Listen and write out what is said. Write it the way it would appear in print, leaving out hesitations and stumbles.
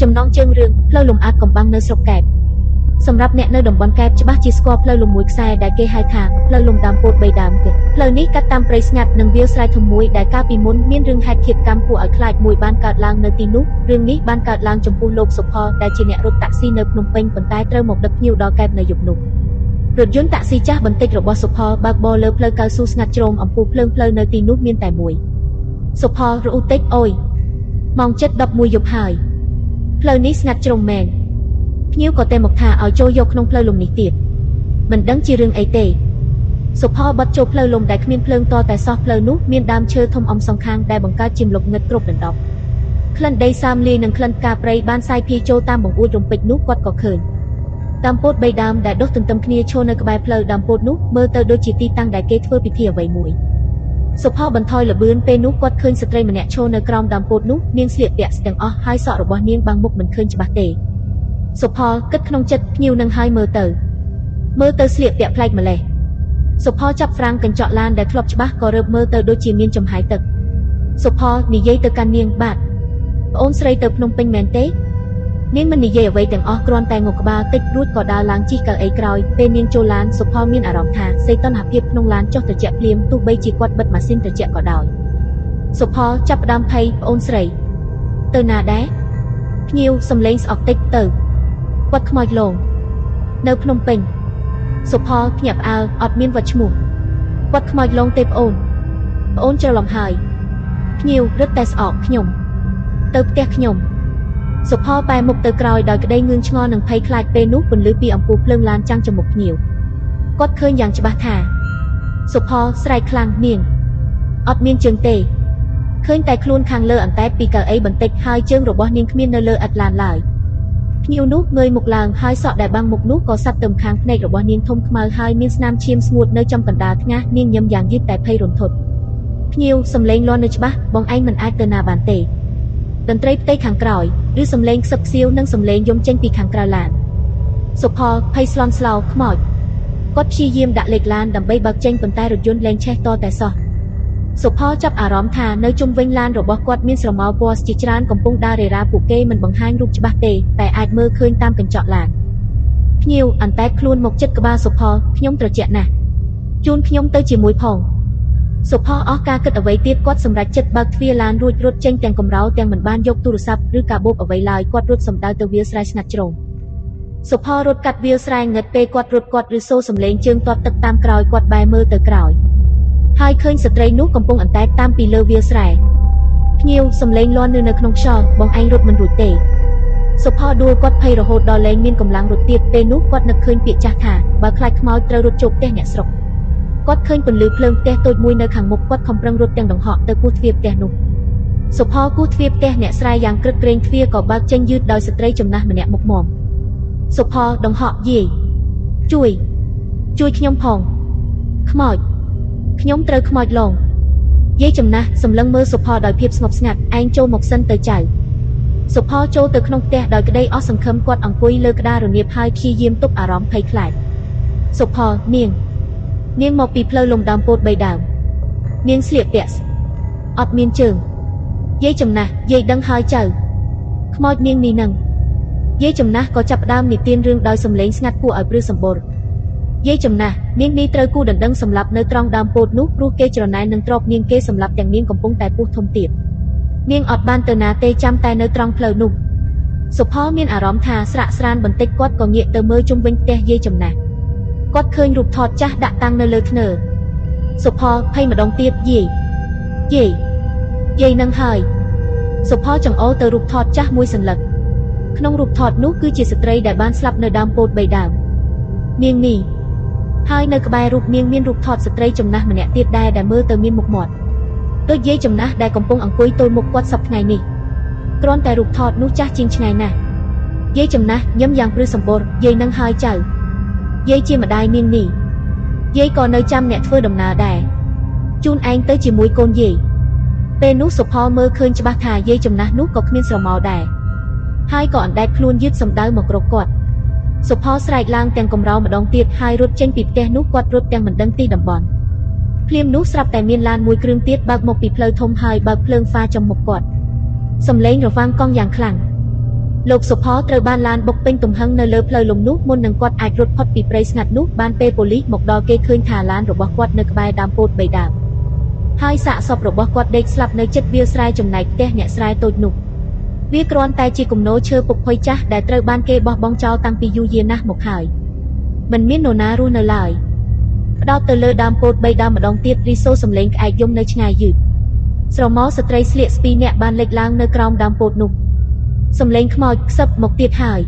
ចំណងជើងរឿងផ្លូវលំអាតកំបាំងនៅស្រុកកែបសម្រាប់អ្នកនៅតំបន់កែបច្បាស់ជាស្គាល់ផ្លូវលំមួយខ្សែដែលគេហៅថាផ្លូវលំដើមពោត3ដើមទេផ្លូវនេះកាត់តាមព្រៃស្ងាត់និងវាលស្រែធំមួយដែលកាលពីមុនមានរឿងហេតុឃាតកម្មគួរឲ្យខ្លាចមួយបានកើតឡើងនៅទីនោះរឿងនេះបានកើតឡើងចំពោះលោកសុផលដែលជាអ្នករត់តាក់ស៊ីនៅភ្នំពេញប៉ុន្តែត្រូវមកដឹកភ្ញៀវដល់កែបនៅយប់នោះរថយន្តតាក់ស៊ីចាស់បន្តិចរបស់សុផលបើកបរលើផ្លូវកៅស៊ូស្ងាត់ជ្រោមអំពូលភ្លើងផ្លូវនៅទីនោះមានតែមួយសុផលរអ៊ូតិចអូយម៉ោង 7:11 យប់ហើយផ្លូវនេះស្ងាត់ជ្រោមមែនភ្ញៀវក៏តែមកថាឲ្យចូលយកក្នុងផ្លូវលំនេះទៀតមិនដឹងជារឿងអីទេសុផលបត់ចូលផ្លូវលំដែលគ្មានភ្លើងតតែសោះផ្លូវនោះមានដើមឈើធំអមសងខាងដែលបង្កើតជាម្លប់ងឹតគ្រប់ដណ្ដប់ក្លិនដីសាមលាយនិងក្លិនផ្កាព្រៃបានសាយភាយចូលតាមបង្អួចរំពេចនោះគាត់ក៏ឃើញដើមពោត3ដើមដែលដុះទន្ទឹមគ្នាឈរនៅក្បែរផ្លូវដើមពោតនោះមើលទៅដូចជាទីតាំងដែលគេធ្វើពិធីអ្វីមួយសុផលបន្ថយល្បឿនពេលនោះគាត់ឃើញស្ត្រីម្នាក់ឈរនៅក្រោមដើមពោតនោះនាងស្លៀកពាក់ស្ទាំងអស់ហើយសក់របស់នាងបាំងមុខមិនឃើញច្បាស់ទេសុផលគិតក្នុងចិត្តភ្ញៀវនឹងហើយមើលទៅស្លៀកពាក់ប្លែកម្លេះសុផលចាប់ហ្វ្រាំងកញ្ចក់ឡានដែលធ្លាប់ច្បាស់ក៏រើបមើលទៅដូចជាមានចំហាយទឹកសុផលនិយាយទៅកាន់នាងបាទប្អូនស្រីទៅភ្នំពេញមែនទេនាងមិននិយាយអ្វីទាំងអស់គ្រាន់តែងក់ក្បាលតិចរួចក៏ដើរឡើងជិះកៅអីក្រោយពេលនាងចូលឡានសុផលមានអារម្មណ៍ថាសីតុណ្ហភាពក្នុងឡានចុះត្រជាក់ភ្លាមទោះបីជាគាត់បិទម៉ាស៊ីនត្រជាក់ក៏ដោយសុផលចាប់ផ្ដើមភ័យប្អូនស្រីទៅណាដែរភ្ញៀវសំឡេងស្អកតិចទៅគាត់ខ្មោចលងនៅភ្នំពេញសុផលភ្ញាក់ផ្អើលអត់មានវត្តឈ្មោះគាត់ខ្មោចលងទេប្អូនច្រឡំហើយភ្ញៀវរឹតតែស្អកខ្ញុំទៅផ្ទះខ្ញុំសុផលបែរមុខទៅក្រោយដោយក្តីងឿងឆ្ងល់និងភ័យខ្លាចពេលនោះពន្លឺពីអំពូលភ្លើងឡានចាំងចំមុខភ្ញៀវគាត់ឃើញយ៉ាងច្បាស់ថាសុផលស្រែកខ្លាំងនាងអត់មានជើងទេឃើញតែខ្លួនខាងលើអន្តែតពីកៅអីបន្តិចហើយជើងរបស់នាងគ្មាននៅលើឥដ្ឋឡានឡើយភ្ញៀវនោះងើយមុខឡើងហើយសក់ដែលបាំងមុខនោះក៏សាត់ទៅខាងភ្នែករបស់នាងធំខ្មៅហើយមានស្នាមឈាមស្ងួតនៅចំកណ្ដាលថ្ងាសនាងញឹមយ៉ាងយឺតតែភ័យរន្ធត់ភ្ញៀវសំឡេងលាន់នៅច្បាស់បងឯងមិនអាចទៅណាបានទេតន្ត្រីផ្ទៃខាងក្រោយឬសំឡេងខ្សឹបខ្សៀវនិងសំឡេងយំចេញពីខាងក្រៅឡានសុផលភ័យស្លន់ស្លោខ្មោចគាត់ព្យាយាមដាក់លេខឡានដើម្បីបើកចេញប៉ុន្តែរថយន្តលែងឆេះតតែសោះសុផលចាប់អារម្មណ៍ថានៅជុំវិញឡានរបស់គាត់មានស្រមោលពណ៌ជាច្រើនកំពុងដើររេរ៉ាពួកគេមិនបង្ហាញរូបច្បាស់ទេតែអាចមើលឃើញតាមកញ្ចក់ឡានភ្ញៀវអន្តែតខ្លួនមកជិតក្បាលសុផលខ្ញុំត្រជាក់ណាស់ជូនខ្ញុំទៅជាមួយផងសុផលអស់ការគិតអ្វីទៀតគាត់សម្រេចចិត្តបើកទ្វារឡានរួចរត់ចេញទាំងកំរោលទាំងមិនបានយកទូរស័ព្ទឬកាបូបអ្វីឡើយគាត់រត់សម្ដៅទៅវាលស្រែស្ងាត់ជ្រោមសុផលរត់កាត់វាលស្រែងឹតពេលគាត់រត់គាត់ឬសូរសំឡេងជើងទាត់ទឹកតាមក្រោយគាត់បែរមើលទៅក្រោយហើយឃើញស្ត្រីនោះកំពុងអន្តែតតាមពីលើវាលស្រែភ្ញៀវសំឡេងលាន់នៅក្នុងខ្យល់បងឯងរត់មិនរួចទេសុផលដួលគាត់ភ័យរហូតដល់លែងមានកម្លាំងរត់ទៀតពេលនោះគាត់នឹកឃើញពាក្យចាស់ថាបើខ្លាចខ្មោចត្រូវរត់ចូលផ្ទះអ្នកស្រុកគាត់ឃើញពន្លឺភ្លើងផ្ទះតូចមួយនៅខាងមុខគាត់ខំប្រឹងរត់ទាំងដង្ហក់ទៅគោះទ្វារផ្ទះនោះសុផលគោះទ្វារផ្ទះអ្នកស្រែយ៉ាងក្រឹតក្រែងទ្វារក៏បើកចេញយឺតដោយស្ត្រីចំណាស់ម្នាក់មុខមមសុផលដង្ហក់យាយជួយខ្ញុំផងខ្មោចខ្ញុំត្រូវខ្មោចឡងយាយចំណាស់សម្លឹងមើលសុផលដោយភាពស្ងប់ស្ងាត់ឯងចូលមកសិនទៅចៅសុផលចូលទៅក្នុងផ្ទះដោយក្តីអស់សង្ឃឹមគាត់អង្គុយលើក្តាររនាបហើយព្យាយាមទប់អារម្មណ៍ភ័យខ្លាចសុផលនាងមកពីផ្លូវលំដើមពោត3ដើមនាងស្លៀកពាក់អត់មានជើងយាយចំណាស់យាយដឹងហើយចៅខ្មោចនាងនេះនឹងយាយចំណាស់ក៏ចាប់ផ្ដើមនិទានរឿងដោយសំឡេងស្ងាត់គួរឲ្យព្រឺសម្បូរយាយចំណាស់នាងនេះត្រូវគូដណ្ដឹងសម្លាប់នៅត្រង់ដើមពោតនោះព្រោះគេច្រណែននឹងទ្រព្យនាងគេសម្លាប់ទាំងនាងកំពុងតែពុះធំទៀតនាងអត់បានទៅណាទេចាំតែនៅត្រង់ផ្លូវនោះសុផលមានអារម្មណ៍ថាស្រាក់ស្រានបន្តិចគាត់ក៏ងាកទៅមើលជុំវិញផ្ទះយាយចំណាស់គាត់ឃើញរូបថតចាស់ដាក់តាំងនៅលើធ្នើសុផលភ័យម្ដងទៀតយាយនឹងហើយសុផលចង្អុលទៅរូបថតចាស់មួយសន្លឹកក្នុងរូបថតនោះគឺជាស្ត្រីដែលបានស្លាប់នៅដើមពោត3ដើមនាងនេះហើយនៅក្បែររូបនាងមានរូបថតស្ត្រីចំណាស់ម្នាក់ទៀតដែរដែលមើលទៅមានមុខមាត់ដូចយាយចំណាស់ដែលកំពុងអង្គុយទល់មុខគាត់សប្តាហ៍ថ្ងៃនេះគ្រាន់តែរូបថតនោះចាស់ជាងឆ្ងាយណាស់យាយចំណាស់ញឹមយ៉ាងព្រឺសម្បូរយាយនឹងហើយចៅយាយជាម្ដាយនាងនេះយាយក៏នៅចាំអ្នកធ្វើដំណើរដែរជូនឯងទៅជាមួយកូនយាយពេលនោះសុផលមើលឃើញច្បាស់ថាយាយចំណាស់នោះក៏គ្មានស្រមោលដែរហើយក៏អណ្ដែតខ្លួនយឺតសំដៅមករកគាត់សុផលស្រែកឡើងទាំងកំរោលម្ដងទៀតហើយរត់ចេញពីផ្ទះនោះគាត់រត់ទាំងមិនដឹងទីតំបន់ភ្លាមនោះស្រាប់តែមានឡានមួយគ្រឿងទៀតបើកមកពីផ្លូវធំហើយបើកភ្លើងហ្វាចំមុខគាត់សំឡេងរវាងកង់យ៉ាងខ្លាំង លោកសុផតត្រូវបានឡានបុកពេញទំហឹងនៅលើផ្លូវលំនោះមុននឹងគាត់អាចរត់ផុតពីព្រៃស្ងាត់នោះបានពេលប៉ូលីសមកដល់គេឃើញថាឡានរបស់គាត់នៅក្បែរដើមពោត3ដើមហើយសាកសពរបស់គាត់ដេកស្លាប់នៅជិតវាលស្រែចំណែកផ្ទះអ្នកស្រែតូចនោះវាគ្រាន់តែជាគំនរឈើពុកផុយចាស់ដែលត្រូវបានគេបោះបង់ចោលតាំងពីយូរយារណាស់មកហើយមិនមាននរណារស់នៅឡើយផ្ដោតទៅលើដើមពោត3ដើមម្ដងទៀតរីសូសំឡេងក្អែកយំនៅឆ្ងាយយឺតស្រមោលស្ត្រីស្លៀកស្ពីរនាក់បានលេចឡើងនៅក្រោមដើមពោតនោះសំឡេងខ្មោចខ្សឹបមកទៀតហើយ